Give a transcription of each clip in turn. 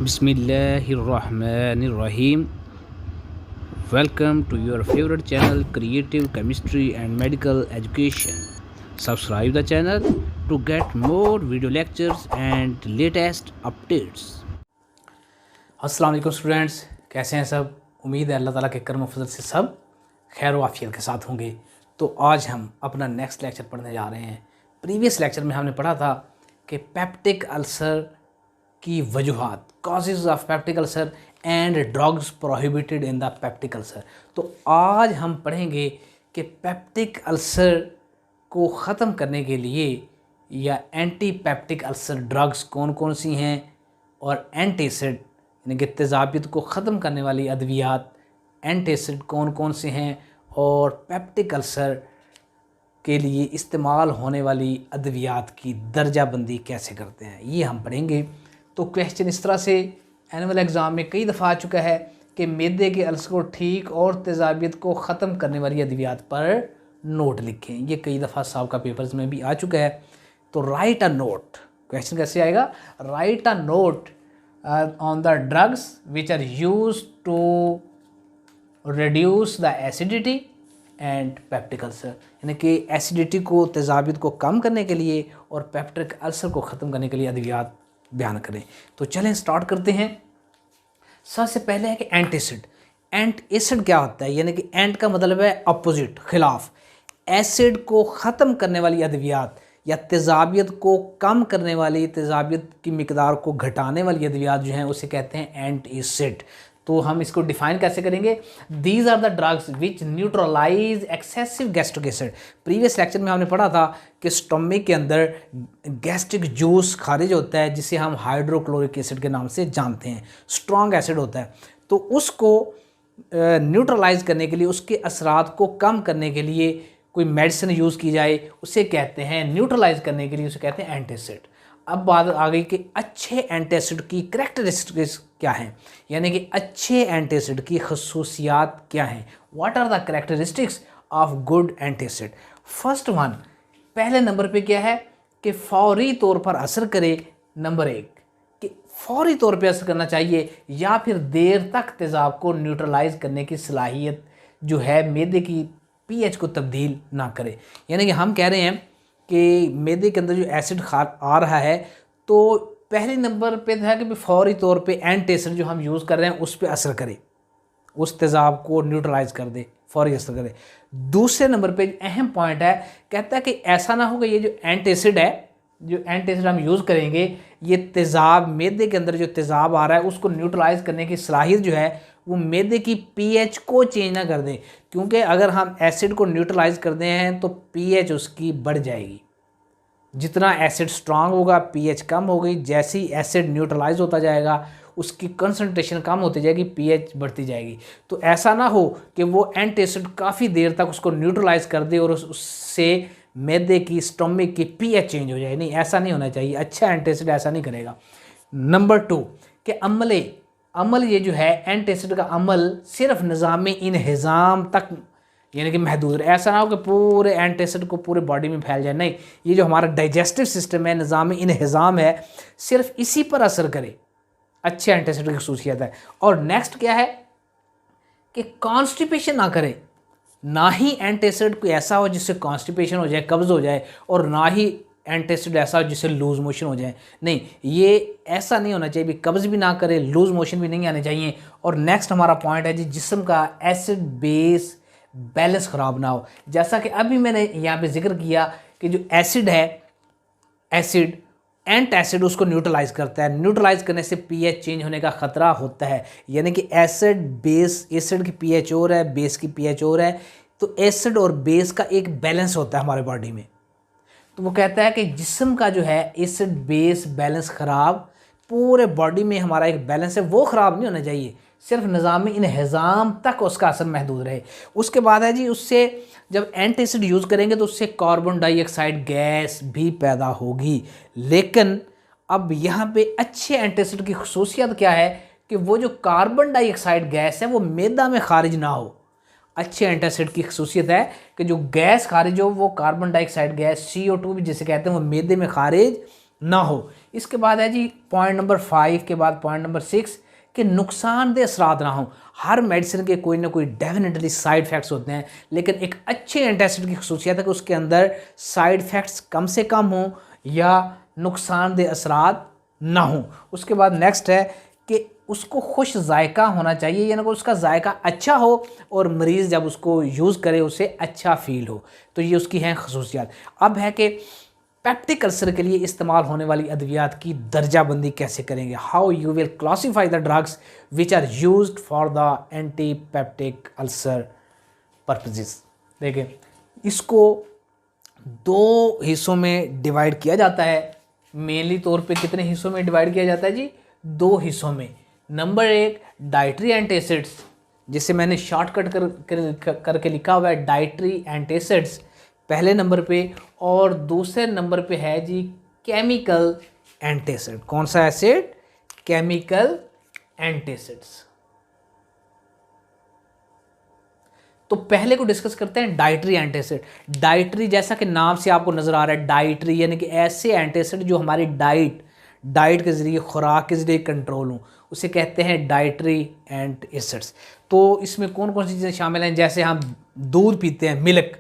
Bismillahirrahmanirrahim. Welcome to your favorite channel, Creative Chemistry and Medical Education. Subscribe the channel to get more video lectures and latest updates. अस्सलाम वालेकुम students, कैसे हैं सब। उम्मीद है अल्लाह ताला के करम फजल से सब खैर वाफियत के साथ होंगे। तो आज हम अपना नेक्स्ट लेक्चर पढ़ने जा रहे हैं। प्रीवियस लेक्चर में हमने पढ़ा था कि पेप्टिक अल्सर की वजूहात, causes of peptic ulcer and drugs prohibited in the peptic ulcer. तो आज हम पढ़ेंगे कि पेप्टिक अल्सर को ख़त्म करने के लिए या एंटी पेप्टिक अल्सर ड्रग्स कौन कौन सी हैं और एंटीसिड यानी कि तेज़ाबियत को ख़त्म करने वाली अद्वियात एंटीसिड कौन कौन से हैं और पेप्टिक अल्सर के लिए इस्तेमाल होने वाली अद्वियात की दर्जा बंदी कैसे करते हैं, ये हम पढ़ेंगे। तो क्वेश्चन इस तरह से एनुअल एग्ज़ाम में कई दफ़ा आ चुका है कि मैदे के अल्सर को ठीक और तेज़ाबियत को ख़त्म करने वाली अद्वियात पर नोट लिखें। ये कई दफ़ा साहब का पेपर्स में भी आ चुका है। तो राइट अ नोट, क्वेश्चन कैसे आएगा, write a note on the drugs which are use to reduce the acidity and peptic ulcer, यानी कि एसिडिटी को तेज़ाबियत को कम करने के लिए और पेप्टिक अल्सर को ख़त्म करने के लिए अद्वियात बयान करें। तो चलें स्टार्ट करते हैं। सबसे पहले है कि एंटीसिड। एंटीसिड क्या होता है, यानी कि एंट का मतलब है अपोजिट, खिलाफ। एसिड को ख़त्म करने वाली अद्वियात या तेज़ाबियत को कम करने वाली, तेज़ाबियत की मिकदार को घटाने वाली अद्वियात जो हैं उसे कहते हैं एंटीसिड। तो हम इसको डिफाइन कैसे करेंगे, these are the drugs which neutralize excessive gastric acid. Previous lecture में हमने पढ़ा था कि स्टमक के अंदर गैस्ट्रिक जूस खारिज होता है जिसे हम हाइड्रोक्लोरिक एसिड के नाम से जानते हैं, स्ट्रॉन्ग एसिड होता है। तो उसको न्यूट्रलाइज करने के लिए, उसके असरात को कम करने के लिए कोई मेडिसिन यूज़ की जाए उसे कहते हैं, न्यूट्रलाइज करने के लिए उसे कहते हैं एंटीसिड। अब बात आ गई कि अच्छे एंटीसिड की करैक्टरिस्टिक्स क्या हैं, यानी कि अच्छे एंटीसिड की खसूसियात क्या हैं। What are the characteristics of good antacid. First one, पहले नंबर पे क्या है कि फौरी तौर पर असर करे। नंबर एक कि फौरी तौर पे असर करना चाहिए या फिर देर तक तेज़ाब को न्यूट्रलाइज करने की सलाहियत जो है मैदे की पीएच को तब्दील ना करे। यानी कि हम कह रहे हैं कि मैदे के अंदर जो एसिड आ रहा है तो पहले नंबर पे था कि फौरी तौर पे एंटीसिड जो हम यूज़ कर रहे हैं उस पर असर करे, उस तेज़ाब को न्यूट्रलाइज कर दे, फौरी असर करे। दूसरे नंबर पे अहम पॉइंट है, कहता है कि ऐसा ना हो कि ये जो एंटीसिड है, जो एंटीसिड हम यूज़ करेंगे, ये तेज़ाब मैदे के अंदर जो तेज़ाब आ रहा है उसको न्यूट्रलाइज करने की सलाहियत जो है वो मैदे की पीएच को चेंज ना कर दे। क्योंकि अगर हम एसिड को न्यूट्रलाइज कर दे हैं तो पीएच उसकी बढ़ जाएगी। जितना एसिड स्ट्रांग होगा पीएच कम होगी, जैसे ही एसिड न्यूट्रलाइज होता जाएगा उसकी कंसंट्रेशन कम होती जाएगी, पीएच बढ़ती जाएगी। तो ऐसा ना हो कि वो एंटीसिड काफ़ी देर तक उसको न्यूट्रलाइज कर दे और उससे मैदे की, स्टमक की पीएच चेंज हो जाए। नहीं, ऐसा नहीं होना चाहिए। अच्छा एंटीसिड ऐसा नहीं करेगा। नंबर टू कि अमल ये जो है एंटीसिड का अमल सिर्फ निज़ामी इन्हिज़ाम तक यानी कि महदूद। ऐसा ना हो कि पूरे एंटीसिड को पूरे बॉडी में फैल जाए। नहीं, ये जो हमारा डाइजेस्टिव सिस्टम है, निज़ामी इन्हिज़ाम है, सिर्फ इसी पर असर करे। अच्छे एंटीसिड की खसूसियत है। और नेक्स्ट क्या है कि कॉन्स्टिपेशन ना करे। ना ही एंटीसिड कोई ऐसा हो जिससे कॉन्स्टिपेशन हो जाए, कब्ज़ हो जाए, और ना ही एंटीसिड ऐसा हो जिससे लूज़ मोशन हो जाए। नहीं, ये ऐसा नहीं होना चाहिए, कब्ज़ भी ना करे, लूज़ मोशन भी नहीं आने चाहिए। और नेक्स्ट हमारा पॉइंट है जी, जिस्म का एसिड बेस बैलेंस ख़राब ना हो। जैसा कि अभी मैंने यहाँ पे जिक्र किया कि जो एसिड है, एसिड एंट एसिड उसको न्यूट्रलाइज करता है। न्यूट्रलाइज करने से पीएच चेंज होने का ख़तरा होता है। यानी कि एसिड बेस, एसिड की पीएच और है, बेस की पीएच और है। तो एसिड और बेस का एक बैलेंस होता है हमारे बॉडी में। तो वो कहता है कि जिस्म का जो है एसिड बेस बैलेंस ख़राब, पूरे बॉडी में हमारा एक बैलेंस है वो ख़राब नहीं होना चाहिए, सिर्फ निज़ामी इन्हिज़ाम तक उसका असर महदूद रहे। उसके बाद है जी, उससे जब एंटीसिड यूज़ करेंगे तो उससे कार्बन डाइऑक्साइड गैस भी पैदा होगी। लेकिन अब यहाँ पे अच्छे एंटीसिड की खसूसियत क्या है कि वो जो कार्बन डाइऑक्साइड गैस है वो मैदा में खारिज ना हो। अच्छे एंटासिड की खसूसियत है कि जो गैस खारिज हो वो कार्बन डाइऑक्साइड गैस CO2 भी जिसे कहते हैं वो मैदे में खारिज ना हो। इसके बाद है जी पॉइंट नंबर 5 के बाद पॉइंट नंबर 6 कि नुकसानदेह असरात ना हो। हर मेडिसिन के कोई ना कोई डेफिनेटली साइड इफ़ेक्ट्स होते हैं, लेकिन एक अच्छे एंटासिड की खसूसियत है कि उसके अंदर साइड इफ़ेक्ट्स कम से कम हों या नुकसानदेह असरात ना हो। उसके बाद नेक्स्ट है कि उसको खुश जायका होना चाहिए, यानी कि उसका जायका अच्छा हो और मरीज़ जब उसको यूज़ करे उसे अच्छा फील हो। तो ये उसकी हैं खसूसियात। अब है कि पेप्टिक अल्सर के लिए इस्तेमाल होने वाली अद्वियात की दर्जाबंदी कैसे करेंगे। How you will classify the drugs which are used for the anti peptic ulcer purposes. देखिए, इसको दो हिस्सों में डिवाइड किया जाता है। मेनली तौर पे कितने हिस्सों में डिवाइड किया जाता है जी? दो हिस्सों में। नंबर 1 डाइटरी एंटासिड्स, जिसे मैंने शॉर्टकट करके लिखा हुआ है डाइटरी एंटासिड्स पहले नंबर पे, और दूसरे नंबर पे है जी केमिकल एंटासिड। कौन सा एसिड? Chemical antacids. तो पहले को डिस्कस करते हैं डाइटरी एंटासिड। डाइटरी जैसा कि नाम से आपको नजर आ रहा है, डाइटरी यानी कि ऐसे एंटासिड जो हमारी डाइट के जरिए, खुराक के जरिए कंट्रोल हो, उसे कहते हैं डाइटरी एंटासिड्स। तो इसमें कौन कौन सी चीज़ें शामिल हैं? जैसे हम दूध पीते हैं, मिल्क,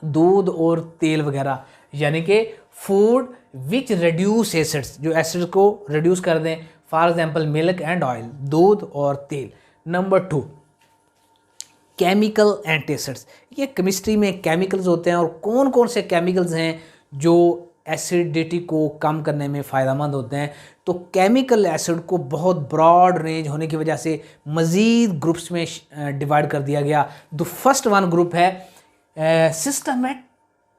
दूध और तेल वगैरह, यानी कि फूड विच रिड्यूस एसिड्स, जो एसिड को रिड्यूस कर दें। For example milk and oil, दूध और तेल। Number 2 chemical antacids. ये केमिस्ट्री में केमिकल्स होते हैं, और कौन कौन से केमिकल्स हैं जो एसिडिटी को कम करने में फ़ायदेमंद होते हैं। तो केमिकल एसिड को बहुत ब्रॉड रेंज होने की वजह से मज़ीद ग्रुप्स में डिवाइड कर दिया गया। द फर्स्ट वन ग्रुप है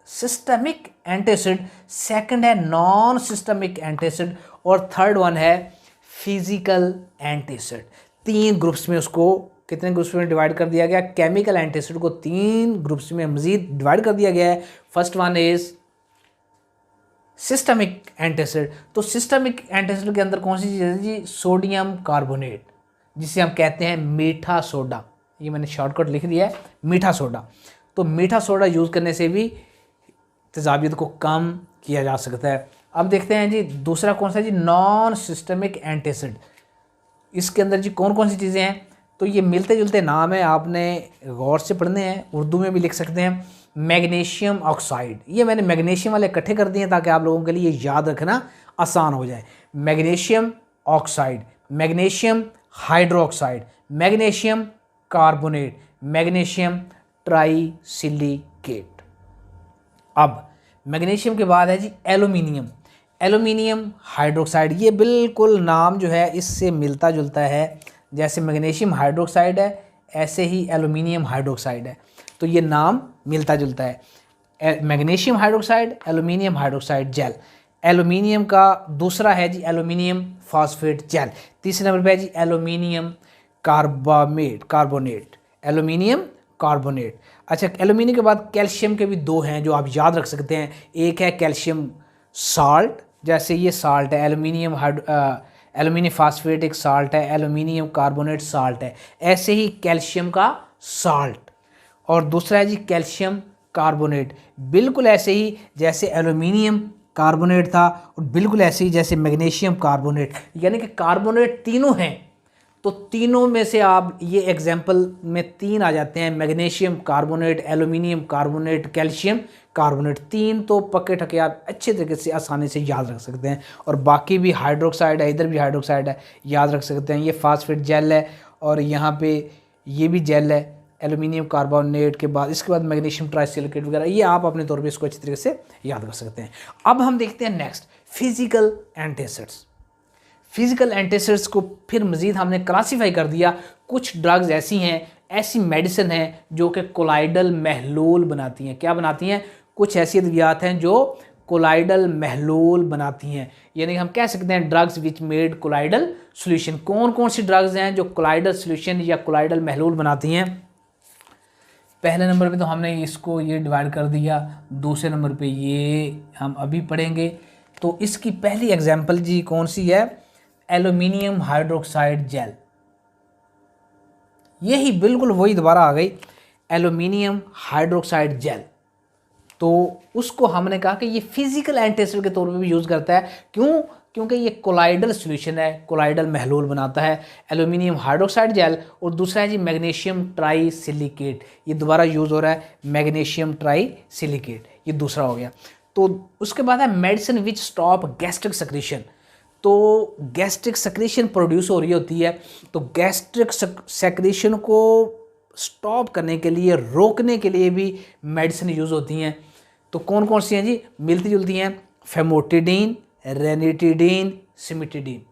सिस्टमिक एंटासिड, सेकंड है नॉन सिस्टमिक एंटासिड, और थर्ड वन है फिजिकल एंटासिड। 3 ग्रुप्स में उसको कितने ग्रुप्स में डिवाइड कर दिया गया? केमिकल एंटासिड को 3 ग्रुप्स में मजीद डिवाइड कर दिया गया है। First one is systemic antacid. तो सिस्टमिक एंटासिड के अंदर कौन सी चीज़ है जी? सोडियम कार्बोनेट, जिसे हम कहते हैं मीठा सोडा। ये मैंने शॉर्टकट लिख दिया है, मीठा सोडा। तो मीठा सोडा यूज़ करने से भी तेजाबियत को कम किया जा सकता है। अब देखते हैं जी दूसरा कौन सा जी? Non systemic antacid. इसके अंदर जी कौन कौन सी चीज़ें हैं? तो ये मिलते जुलते नाम है, आपने गौर से पढ़ने हैं, उर्दू में भी लिख सकते हैं। मैग्नीशियम ऑक्साइड, ये मैंने मैग्नीशियम वाले इकट्ठे कर दिए ताकि आप लोगों के लिए याद रखना आसान हो जाए। Magnesium oxide, magnesium hydroxide, magnesium carbonate, magnesium trisilicate. अब मैग्नीशियम के बाद है जी एल्यूमिनियम, एल्यूमिनियम हाइड्रोक्साइड। ये बिल्कुल नाम जो है इससे मिलता जुलता है, जैसे मैग्नीशियम हाइड्रोक्साइड है ऐसे ही एल्यूमिनियम हाइड्रोक्साइड है, तो ये नाम मिलता जुलता है। Magnesium hydroxide, aluminium hydroxide gel. Aluminium का दूसरा है जी एल्यूमिनियम फॉस्फेट जेल। तीसरे नंबर पे है जी एल्यूमिनियम कार्बोनेट, एल्यूमिनियम कार्बोनेट। अच्छा, एल्यूमिनियम के बाद कैल्शियम के भी 2 हैं जो आप याद रख सकते हैं। एक है कैल्शियम साल्ट, जैसे ये साल्ट है, एल्यूमिनियम फास्फेट एक साल्ट है, एल्यूमिनियम कार्बोनेट साल्ट है, ऐसे ही कैल्शियम का साल्ट। और दूसरा है जी कैल्शियम कार्बोनेट, बिल्कुल ऐसे ही जैसे एल्यूमिनियम कार्बोनेट था, और बिल्कुल ऐसे ही जैसे मैग्नीशियम कार्बोनेट, यानी कि कार्बोनेट तीनों हैं। तो तीनों में से आप ये एग्जाम्पल में 3 आ जाते हैं, magnesium carbonate, aluminium carbonate, calcium carbonate. 3 तो पक्के ठके आप अच्छे तरीके से आसानी से याद रख सकते हैं। और बाकी भी हाइड्रोक्साइड है, इधर भी हाइड्रोक्साइड है, याद रख सकते हैं। ये फास्फेट जेल है, और यहाँ पे ये भी जेल है एल्यूमिनियम कार्बोनेट के बाद। इसके बाद मैग्नीशियम ट्राइसिलिकेट वगैरह, ये आप अपने तौर पे इसको अच्छी तरीके से याद कर सकते हैं। अब हम देखते हैं next physical antacids. Physical antacids को फिर मज़ीद हमने क्लासीफाई कर दिया। कुछ ड्रग्स ऐसी हैं, ऐसी मेडिसिन हैं जो कि कोलाइडल महलूल बनाती हैं। क्या बनाती हैं? कुछ ऐसी अद्वियात हैं जो कोलाइडल महलूल बनाती हैं, यानी हम कह सकते हैं drugs which made colloidal solution. कौन कौन सी ड्रग्स हैं जो कोलाइडल सॉल्यूशन या कोलाइडल महलूल बनाती हैं? पहले नंबर पे तो हमने इसको ये डिवाइड कर दिया, दूसरे नंबर पे ये हम अभी पढ़ेंगे। तो इसकी पहली एग्जांपल जी कौन सी है? Aluminium hydroxide gel. यही बिल्कुल वही दोबारा आ गई, एल्यूमिनियम हाइड्रोक्साइड जेल। तो उसको हमने कहा कि ये फिजिकल एंटीसिड के तौर पे भी यूज़ करता है। क्यों? क्योंकि ये कोलाइडल सॉल्यूशन है, कोलाइडल महलूल बनाता है। एल्यूमिनियम हाइड्रोक्साइड जेल और दूसरा है जी मैग्नीशियम ट्राई सिलिकेट, ये दोबारा यूज़ हो रहा है, मैग्नीशियम ट्राई सिलिकेट, ये दूसरा हो गया। तो उसके बाद है medicine which stop gastric secretion. तो गैस्ट्रिक सेक्रेशन प्रोड्यूस हो रही होती है, तो गैस्ट्रिक सेक्रेशन को स्टॉप करने के लिए, रोकने के लिए भी मेडिसिन यूज़ होती हैं। तो कौन कौन सी हैं जी? मिलती जुलती हैं, फेमोटिडीन, रेनिटिडीन, सिमिटिडीन।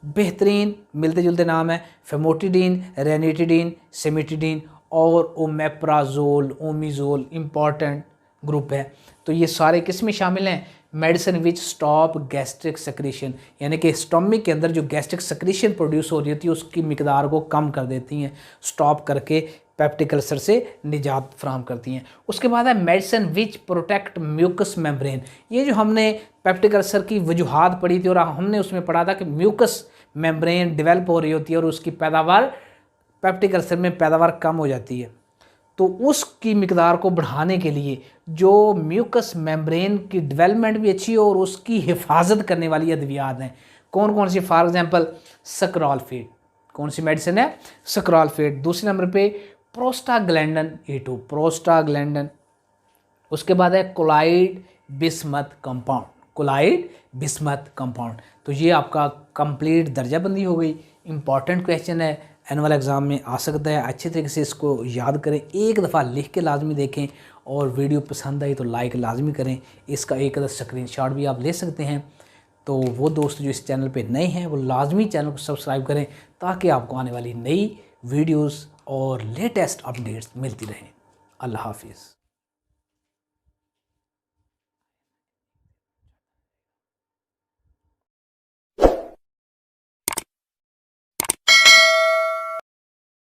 बेहतरीन मिलते जुलते नाम है, फेमोटिडीन, रेनिटिडीन, सिमिटिडीन और ओमेप्राजोल, ओमिजोल, इम्पॉर्टेंट ग्रुप है। तो ये सारे किस में शामिल हैं? Medicine which stop gastric secretion, यानी कि स्टमक के अंदर जो गैस्ट्रिक सेक्रेशन प्रोड्यूस हो रही होती है उसकी मिकदार को कम कर देती हैं, स्टॉप करके पेप्टिक अल्सर से निजात फराहम करती हैं। उसके बाद है medicine which protect mucus membrane. ये जो हमने पेप्टिक अल्सर की वजूहात पढ़ी थी और हमने उसमें पढ़ा था कि म्यूकस मेम्ब्रेन डेवलप हो रही होती है और उसकी पैदावार, पेप्टिक अल्सर में पैदावार कम हो जाती है। तो उसकी मिकदार को बढ़ाने के लिए जो म्यूकस मेम्ब्रेन की डेवलपमेंट भी अच्छी हो और उसकी हिफाजत करने वाली अद्वियात हैं। कौन कौन सी? फॉर एग्जांपल सक्रालफेट, कौन सी मेडिसिन है? सक्रालफेट। दूसरे नंबर पे प्रोस्टाग्लैंडन A2, प्रोस्टाग्लैंडन। उसके बाद है colloid bismuth compound, colloid bismuth compound. तो ये आपका कंप्लीट दर्जाबंदी हो गई। इंपॉर्टेंट क्वेश्चन है, एनुअल एग्ज़ाम में आ सकता है। अच्छे तरीके से इसको याद करें, एक दफ़ा लिख के लाजमी देखें और वीडियो पसंद आई तो लाइक लाजमी करें। इसका एक अदर स्क्रीनशॉट भी आप ले सकते हैं। तो वो दोस्त जो इस चैनल पे नए हैं वो लाजमी चैनल को सब्सक्राइब करें ताकि आपको आने वाली नई वीडियोस और लेटेस्ट अपडेट्स मिलती रहें। अल्लाह हाफिज़।